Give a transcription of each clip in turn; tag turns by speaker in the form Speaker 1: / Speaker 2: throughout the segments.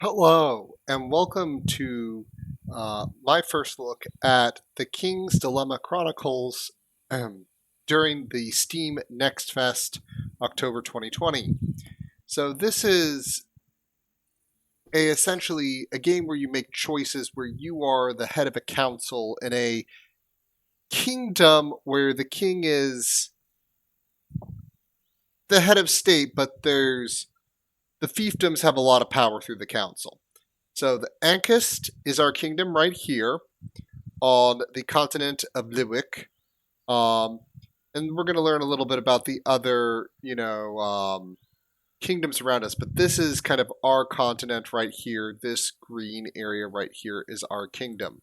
Speaker 1: Hello, and welcome to my first look at the King's Dilemma Chronicles during the Steam Next Fest October 2020. So this is essentially a game where you make choices where you are the head of a council in a kingdom where the king is the head of state, but the fiefdoms have a lot of power through the council. So the Ankist is our kingdom right here on the continent of Liwick. Um, and we're going to learn a little bit about the other, kingdoms around us. But this is kind of our continent right here. This green area right here is our kingdom.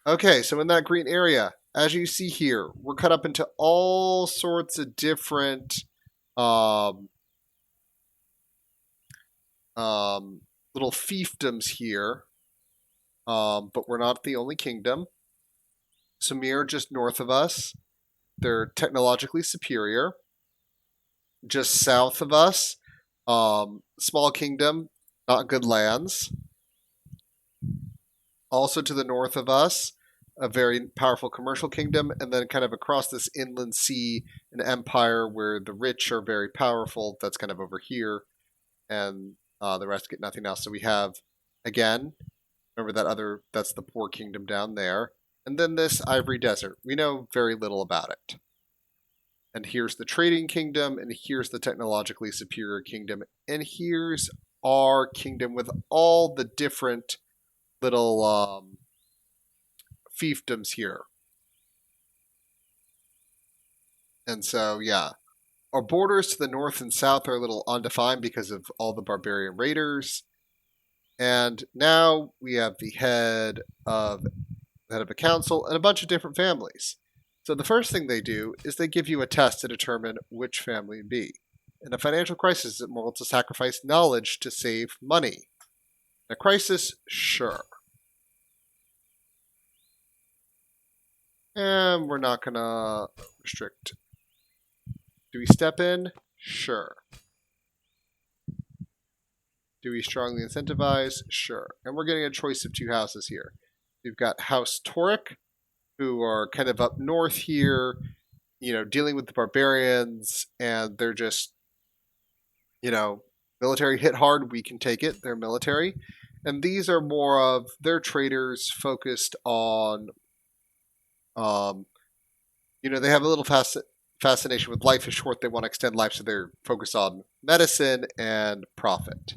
Speaker 1: Okay, so in that green area, as you see here, we're cut up into all sorts of different um, little fiefdoms here. But we're not the only kingdom. Samir just north of us. They're technologically superior. Just south of us, small kingdom, not good lands. Also to the north of us, a very powerful commercial kingdom, and then kind of across this inland sea, an empire where the rich are very powerful. That's kind of over here, and the rest get nothing else. So we have, again, remember that's the poor kingdom down there. And then this Ivory Desert. We know very little about it. And here's the trading kingdom, and here's the technologically superior kingdom, and here's our kingdom with all the different little fiefdoms here. And so, yeah, our borders to the north and south are a little undefined because of all the barbarian raiders. And now we have the head of a council and a bunch of different families. So the first thing they do is they give you a test to determine which family to be. In a financial crisis, is it moral to sacrifice knowledge to save money? In a crisis, sure. And we're not going to restrict. Do we step in? Sure. Do we strongly incentivize? Sure. And we're getting a choice of two houses here. We've got House Toric, who are kind of up north here, dealing with the barbarians, and they're just, military hit hard, we can take it. They're military. And these are more of their traders focused on, they have a little fascination with life is short. They want to extend life, so they're focused on medicine and profit.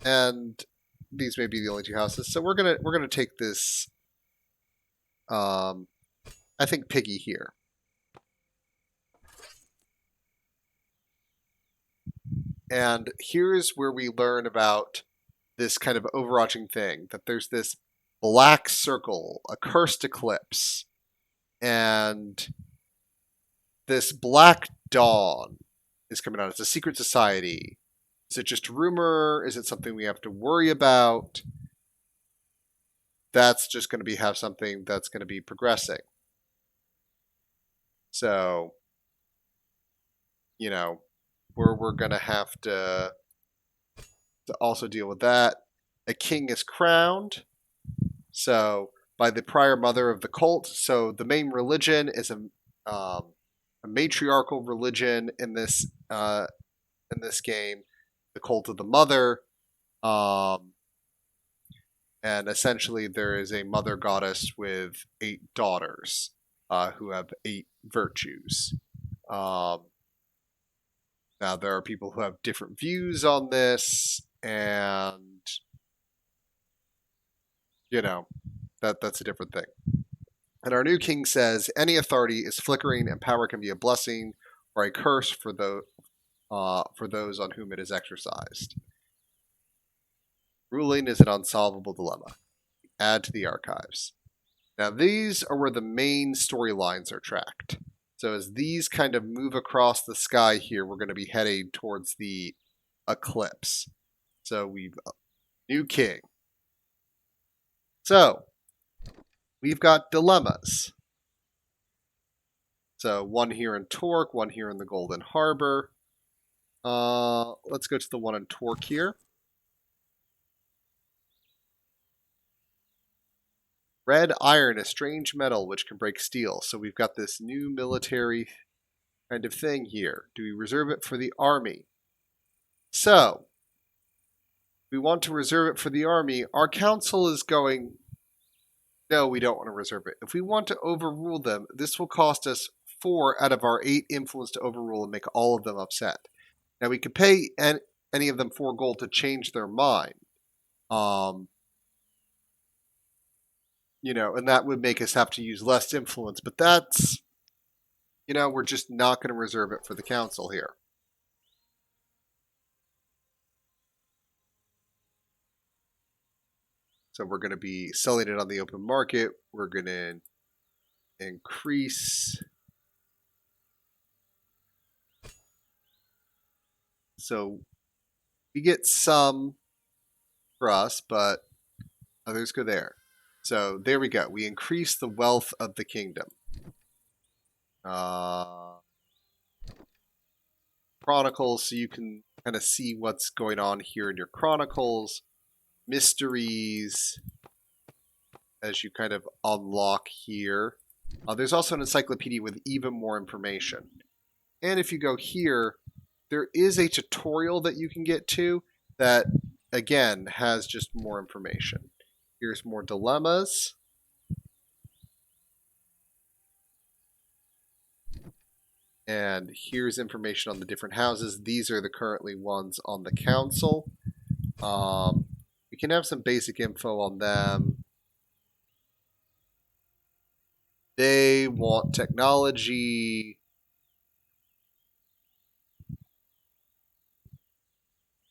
Speaker 1: And these may be the only two houses. So we're gonna take this. I think Piggy here. And here's where we learn about this kind of overarching thing that there's this black circle, a cursed eclipse, and this black dawn is coming out. It's a secret society. Is it just a rumor? Is it something we have to worry about? That's just going to have something that's going to be progressing. So, we're going to have to also deal with that. A king is crowned. So, by the prior mother of the cult. So, the main religion is a matriarchal religion in this game, the cult of the mother. And essentially, there is a mother goddess with 8 daughters who have 8 virtues. Now, there are people who have different views on this, and that's a different thing. And our new king says any authority is flickering, and power can be a blessing or a curse for those on whom it is exercised. Ruling is an unsolvable dilemma. Add to the archives. Now, these are where the main storylines are tracked. So as these kind of move across the sky here, we're going to be heading towards the eclipse. So we've new king. So we've got dilemmas. So one here in Torque, one here in the Golden Harbor. Let's go to the one on Torque here. Red iron, a strange metal which can break steel. So we've got this new military kind of thing here. Do we reserve it for the army? So, we want to reserve it for the army. Our council is going, no, we don't want to reserve it. If we want to overrule them, this will cost us 4 out of our 8 influence to overrule and make all of them upset. Now, we could pay any of them 4 gold to change their mind. And that would make us have to use less influence, but that's, we're just not going to reserve it for the council here. So we're going to be selling it on the open market. We're going to increase. So we get some for us, but others go there. So there we go. We increase the wealth of the kingdom. Chronicles, so you can kind of see what's going on here in your chronicles. Mysteries, as you kind of unlock here. There's also an encyclopedia with even more information. And if you go here, there is a tutorial that you can get to that, again, has just more information. Here's more dilemmas. And here's information on the different houses. These are the currently ones on the council. We can have some basic info on them. They want technology.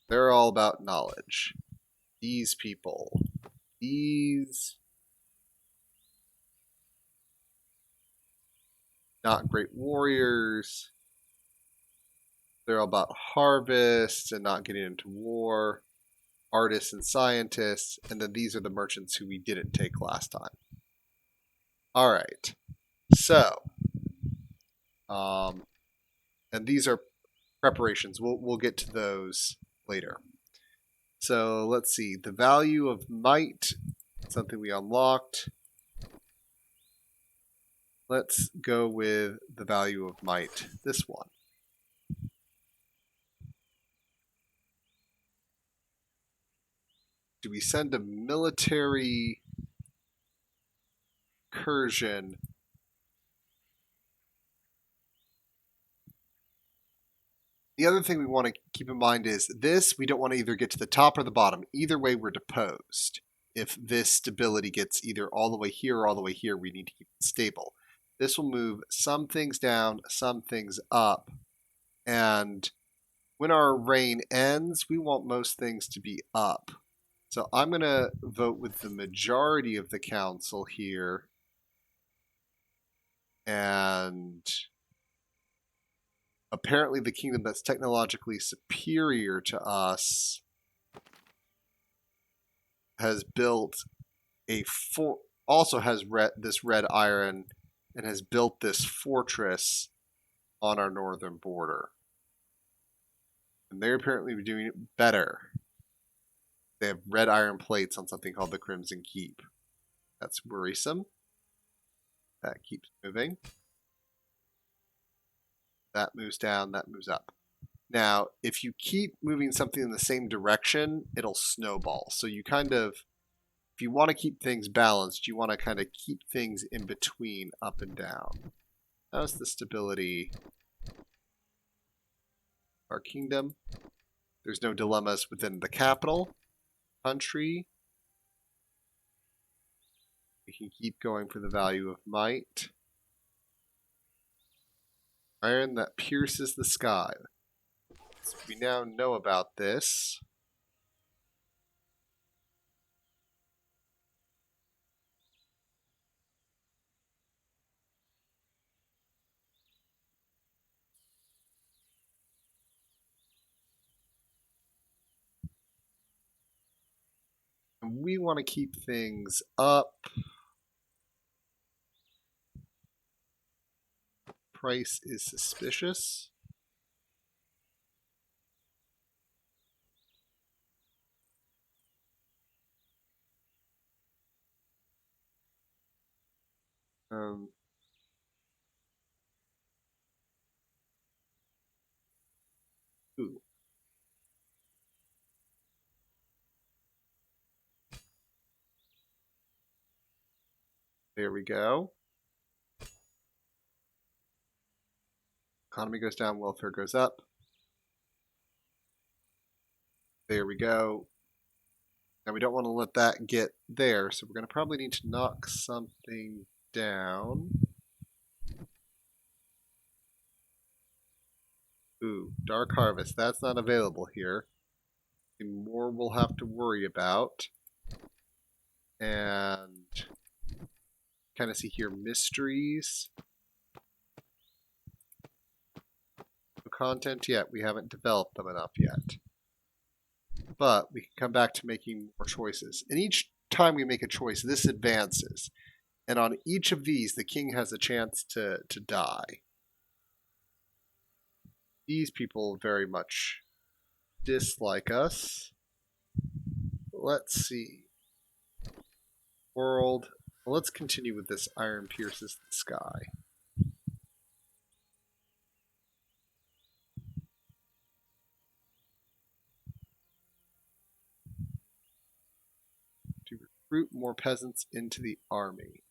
Speaker 1: They're all about knowledge. These people. These. Not great warriors. They're all about harvest and not getting into war. Artists and scientists. And then these are the merchants who we didn't take last time. All right. So. And these are preparations. We'll get to those later. So let's see. The value of might, something we unlocked. Let's go with the value of might, this one. Do we send a military incursion? The other thing we want to keep in mind is this, we don't want to either get to the top or the bottom. Either way, we're deposed. If this stability gets either all the way here or all the way here, we need to keep it stable. This will move some things down, some things up. And when our reign ends, we want most things to be up. So I'm going to vote with the majority of the council here. And apparently the kingdom that's technologically superior to us has built also has this red iron and has built this fortress on our northern border. And they're apparently doing it better. They have red iron plates on something called the Crimson Keep. That's worrisome. That keeps moving. That moves down, that moves up. Now, if you keep moving something in the same direction, it'll snowball. So you kind of, if you want to keep things balanced, you want to kind of keep things in between up and down. How's the stability of our kingdom? There's no dilemmas within the capital country. We can keep going for the value of might. Iron that pierces the sky. So we now know about this. And we want to keep things up. Price is suspicious. Um, ooh, there we go. Economy goes down, welfare goes up. There we go. Now we don't want to let that get there, so we're going to probably need to knock something down. Ooh, Dark Harvest. That's not available here. More we'll have to worry about. And kind of see here mysteries. No content yet. We haven't developed them enough yet. But we can come back to making more choices. And each time we make a choice, this advances. And on each of these, the king has a chance to die. These people very much dislike us. Let's see. World. Well, let's continue with this Iron Pierces the Sky. To recruit more peasants into the army.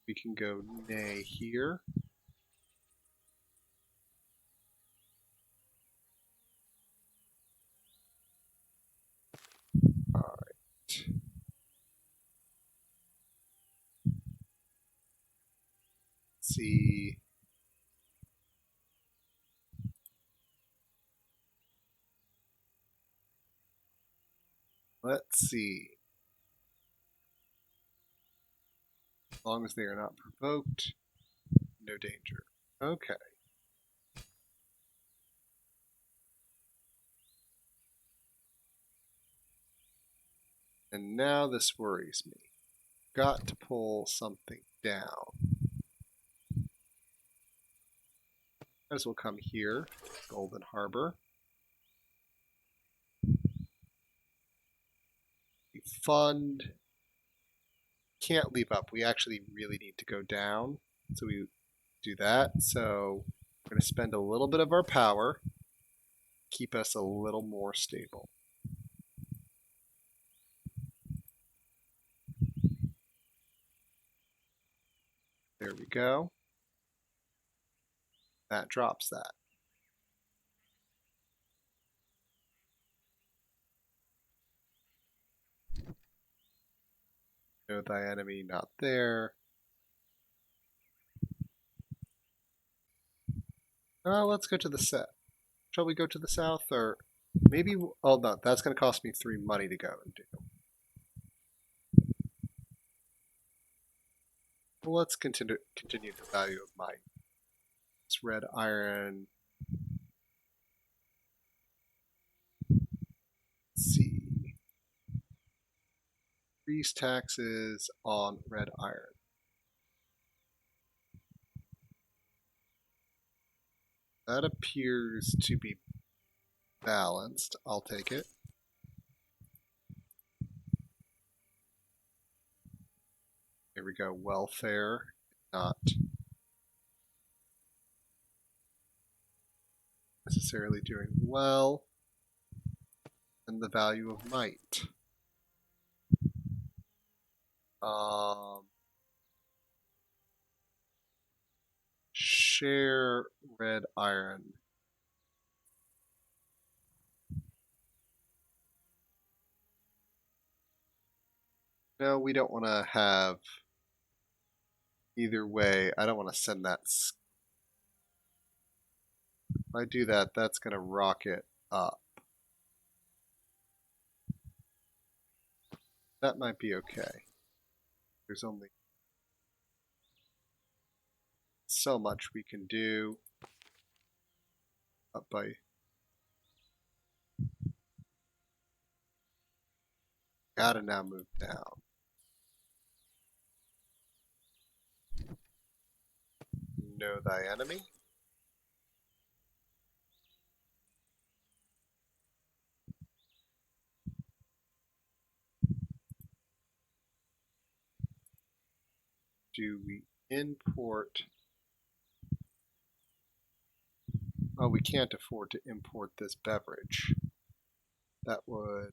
Speaker 1: We can go nay here. Alright. Let's see. Let's see. As long as they are not provoked, no danger. Okay. And now this worries me. Got to pull something down. Might as well come here. Golden Harbor. We fund. Can't leave up. We actually really need to go down. So we do that. So we're going to spend a little bit of our power. Keep us a little more stable. There we go. That drops that. Know thy enemy not there. Let's go to the south. Shall we go to the south or maybe? Oh no, that's going to cost me 3 money to go and do. Well, let's continue the value of mine. It's red iron. Let's see. Increase taxes on red iron. That appears to be balanced. I'll take it. Here we go. Welfare, not necessarily doing well. And the value of might. Share red iron. No, we don't want to have either way. I don't want to send that. If I do that, that's going to rocket up. That might be okay. There's only so much we can do. Up by gotta now move down. Know thy enemy. Do we import? Oh, we can't afford to import this beverage. That would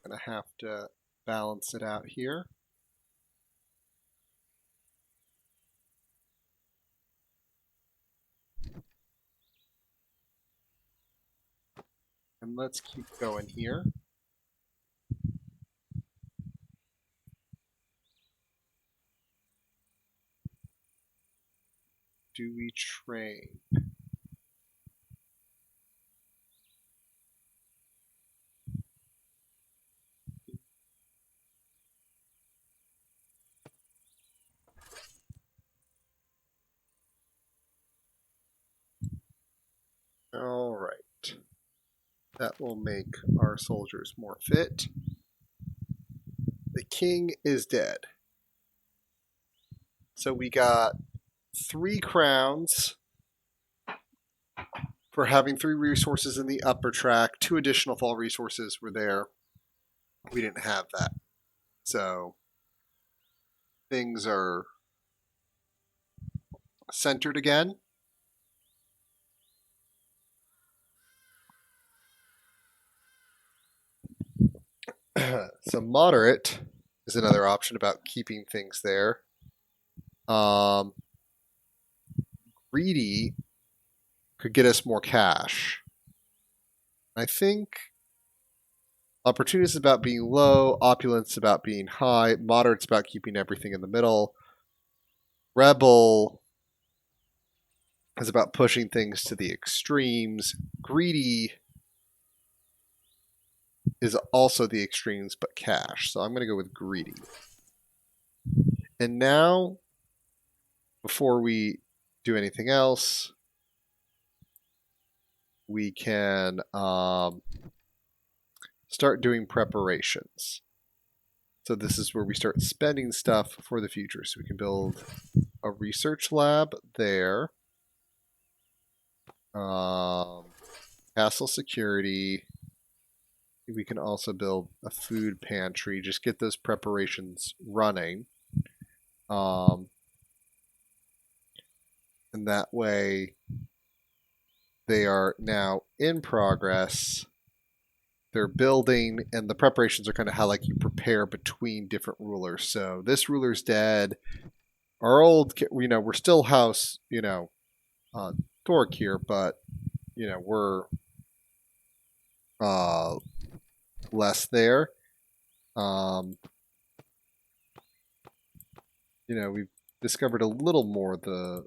Speaker 1: gonna have to balance it out here. And let's keep going here. Do we train? All right. That will make our soldiers more fit. The king is dead. So we got 3 crowns for having 3 resources in the upper track. 2 additional fall resources were there. We didn't have that. So things are centered again. So moderate is another option about keeping things there. Greedy could get us more cash. I think opportunity is about being low, opulence is about being high, moderate's about keeping everything in the middle. Rebel is about pushing things to the extremes. Greedy is also the extremes, but cash. So I'm going to go with greedy. And now, before we do anything else, we can start doing preparations. So this is where we start spending stuff for the future. So we can build a research lab there. Castle security. We can also build a food pantry. Just get those preparations running. And that way they are now in progress. They're building, and the preparations are kind of how like you prepare between different rulers. So this ruler's dead. Our old, we're still house, Thork here, but we're less there. We've discovered a little more of the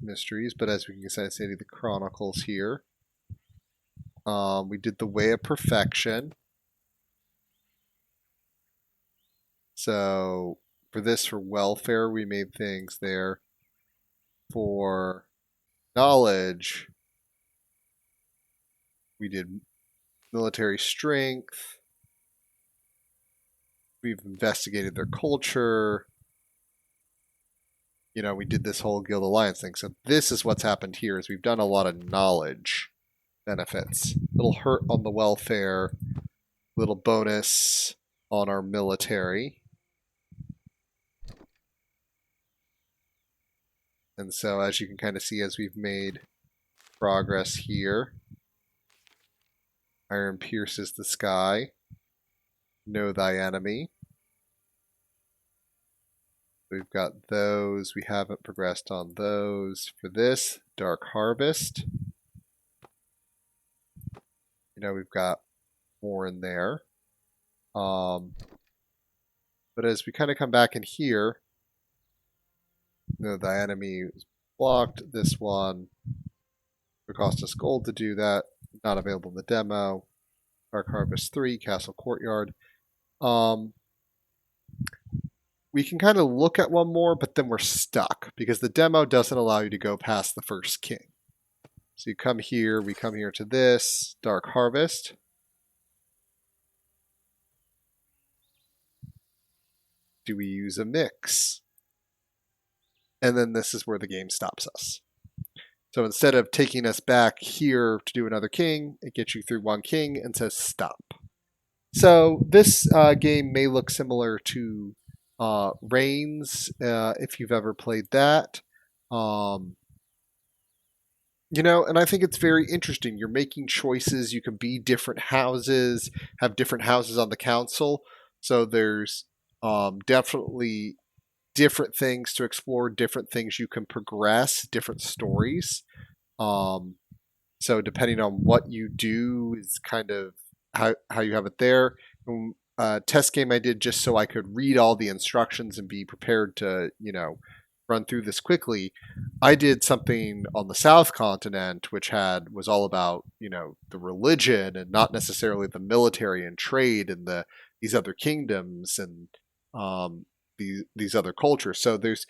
Speaker 1: mysteries, but as we can say the chronicles here. We did the Way of Perfection. So for welfare, we made things there. For knowledge, we did military strength. We've investigated their culture. We did this whole Guild Alliance thing. So this is what's happened here is we've done a lot of knowledge benefits. Little hurt on the welfare, little bonus on our military. And so as you can kind of see as we've made progress here, Iron pierces the sky. Know thy enemy. We've got those. We haven't progressed on those. For this, Dark Harvest. We've got more in there. But as we kind of come back in here, thy enemy is blocked. This one would cost us gold to do that. Not available in the demo. Dark Harvest 3, Castle Courtyard. We can kind of look at one more, but then we're stuck because the demo doesn't allow you to go past the first king. So you come here, we come here to this, Dark Harvest. Do we use a mix? And then this is where the game stops us. So instead of taking us back here to do another king, it gets you through one king and says stop. So this game may look similar to Reigns, if you've ever played that. Um, you know, and I think it's very interesting. You're making choices. You can be different houses, have different houses on the council. So there's definitely different things to explore, different things you can progress, different stories. Um, so depending on what you do is kind of how you have it there. Test game I did just so I could read all the instructions and be prepared to, you know, run through this quickly. I did something on the South Continent, which was all about, you know, the religion and not necessarily the military and trade and these other kingdoms and um, these other cultures. So there's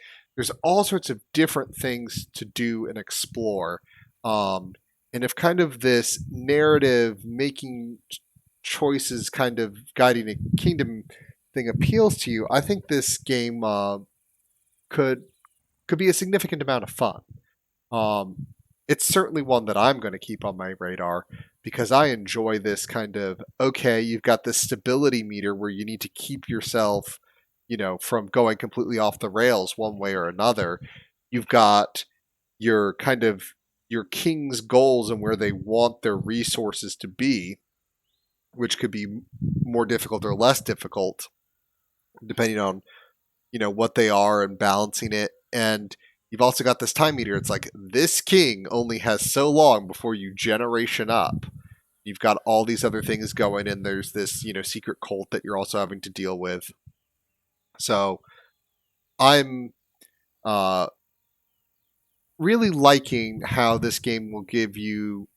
Speaker 1: all sorts of different things to do and explore. Um, and if kind of this narrative making choices kind of guiding a kingdom thing appeals to you, I think this game could could be a significant amount of fun. Um, it's certainly one that I'm going to keep on my radar because I enjoy this kind of okay, you've got this stability meter where you need to keep yourself, you know, from going completely off the rails one way or another. You've got your kind of your king's goals and where they want their resources to be, which could be more difficult or less difficult depending on, you know, what they are and balancing it. And you've also got this time meter. It's like this king only has so long before you generation up. You've got all these other things going, and there's this, you know, secret cult that you're also having to deal with. So I'm uh, really liking how this game will give you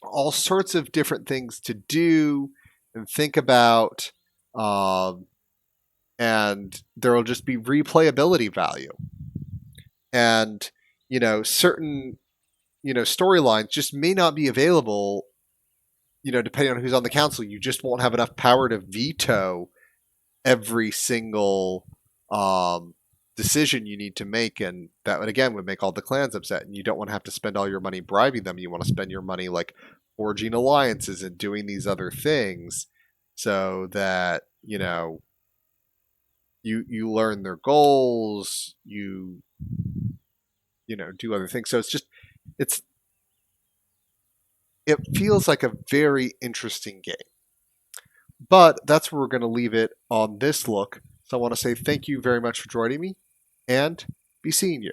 Speaker 1: all sorts of different things to do and think about. Um, and there will just be replayability value. And, you know, certain, you know, storylines just may not be available, you know, depending on who's on the council. You just won't have enough power to veto every single decision you need to make, and that would again would make all the clans upset. And you don't want to have to spend all your money bribing them. You want to spend your money like forging alliances and doing these other things, so that you know you learn their goals. You know do other things. So it's it feels like a very interesting game. But that's where we're going to leave it on this look. So I want to say thank you very much for joining me and be seeing you.